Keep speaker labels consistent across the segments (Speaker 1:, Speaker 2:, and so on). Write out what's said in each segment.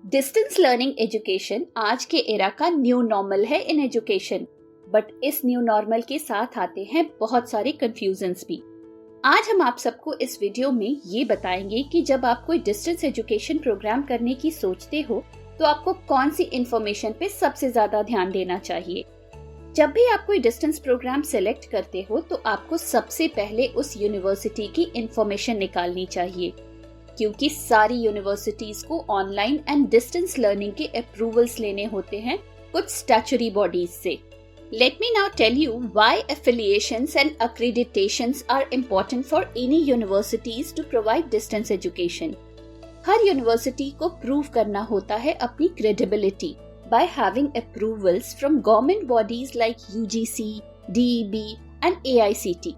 Speaker 1: Distance learning education आज के era का न्यू नॉर्मल है इन एजुकेशन, बट इस न्यू नॉर्मल के साथ आते हैं बहुत सारे कंफ्यूजन्स भी। आज हम आप सबको इस वीडियो में ये बताएंगे कि जब आप कोई डिस्टेंस एजुकेशन प्रोग्राम करने की सोचते हो तो आपको कौन सी इंफॉर्मेशन पे सबसे ज्यादा ध्यान देना चाहिए। जब भी आप कोई डिस्टेंस प्रोग्राम सिलेक्ट करते हो तो आपको सबसे पहले उस यूनिवर्सिटी की इंफॉर्मेशन निकालनी चाहिए, क्योंकि सारी यूनिवर्सिटीज को ऑनलाइन एंड डिस्टेंस लर्निंग के अप्रूवल्स लेने होते हैं कुछ स्टैच्यूटरी बॉडीज से। Let me now tell you why affiliations and accreditations are important for any universities to provide distance education. Her university को प्रूव करना होता है अपनी credibility by having approvals from government bodies like UGC, DEB and AICT.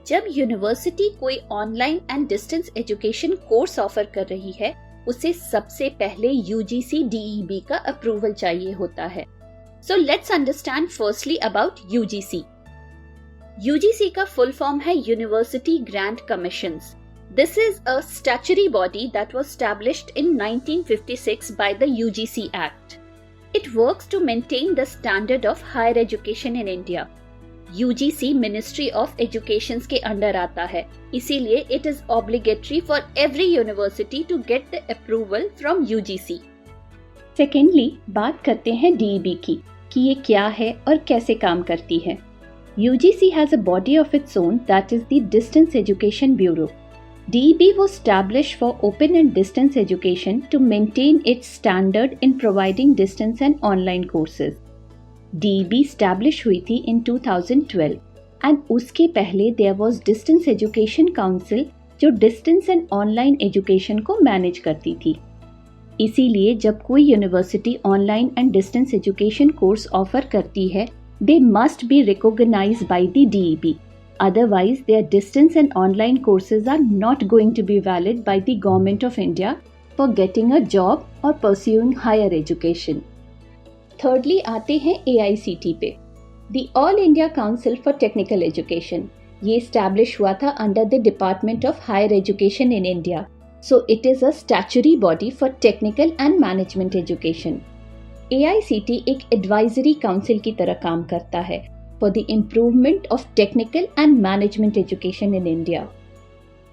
Speaker 1: जब university कोई online and distance education course offer कर रही है, उसे सबसे पहले UGC, DEB का अप्रूवल चाहिए होता है। So let's understand firstly about UGC. UGC का full form है University Grant Commissions. This is a statutory body that was established in 1956 by the UGC Act. It works to maintain the standard of higher education in India. UGC Ministry of Education के under आता है, इसीलिए it is obligatory for every university to get the approval from UGC.
Speaker 2: Secondly बात करते हैं DEB की कि ये क्या है और कैसे काम करती है। UGC has a body of its own that is the Distance Education Bureau. DEB was established for open and distance education to maintain its standard in providing distance and online courses. DEB established हुई थी in 2012 and उसके पहले there was Distance Education Council जो distance and online education को manage करती थी। इसीलिए जब कोई university online and distance education course offer करती है, they must be recognised by the DEB, otherwise their distance and online courses are not going to be valid by the government of India for getting a job और pursuing higher education. Thirdly आते हैं AICT पे, the all India council for technical education. ये establish हुआ था under the department of higher education in India. So it is a statutory body for technical and management education. AICT एक advisory council की तरह काम करता है for the improvement of technical and management education in India.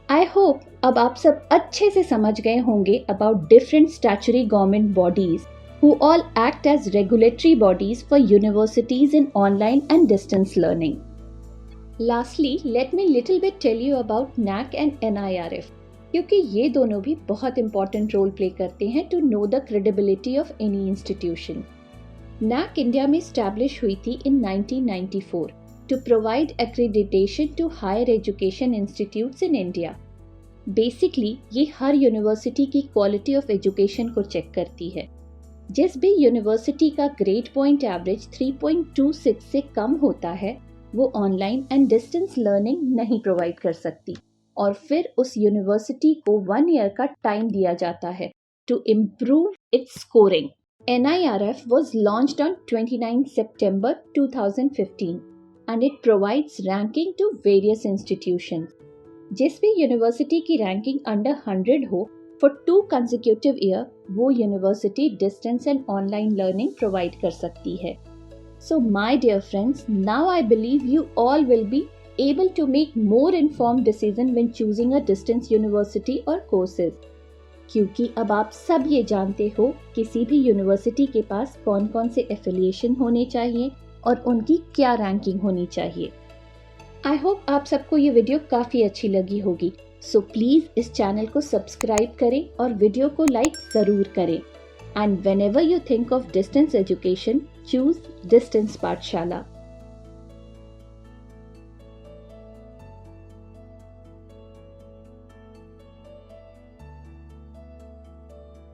Speaker 2: I hope अब आप सब अच्छे से समझ गए होंगे about different statutory government bodies who all act as regulatory bodies for universities in online and distance learning. Lastly, let me little bit tell you about NAC and NIRF. क्योंकि ये दोनों भी बहुत इंपॉर्टेंट रोल प्ले करते हैं to know the credibility of any institution. NAC India में establish हुई थी in 1994 to provide accreditation to higher education institutes in India. Basically ये हर यूनिवर्सिटी की क्वालिटी ऑफ एजुकेशन को चेक करती है। जिस भी यूनिवर्सिटी का ग्रेड पॉइंट एवरेज 3.26 से कम होता है, वो ऑनलाइन एंड डिस्टेंस लर्निंग नहीं प्रोवाइड कर सकती और फिर उस यूनिवर्सिटी को 1 ईयर का टाइम दिया जाता है to improve its scoring. NIRF was launched on 29 September 2015 and it provides ranking to various institutions. जिस भी यूनिवर्सिटी की रैंकिंग अंडर 100 हो for 2 consecutive year, वो university distance and online learning provide कर सकती है। So my dear friends, now I believe you all will be able to make more informed decision when choosing a distance university or courses. क्योंकि अब आप सब ये जानते हो किसी भी यूनिवर्सिटी के पास कौन कौन से एफिलिएशन होने चाहिए और उनकी क्या रैंकिंग होनी चाहिए। आई होप आप सबको ये वीडियो काफ़ी अच्छी लगी होगी। सो प्लीज़ इस चैनल को सब्सक्राइब करें और वीडियो को लाइक ज़रूर करें। And whenever you think of distance education, choose distance पाठशाला।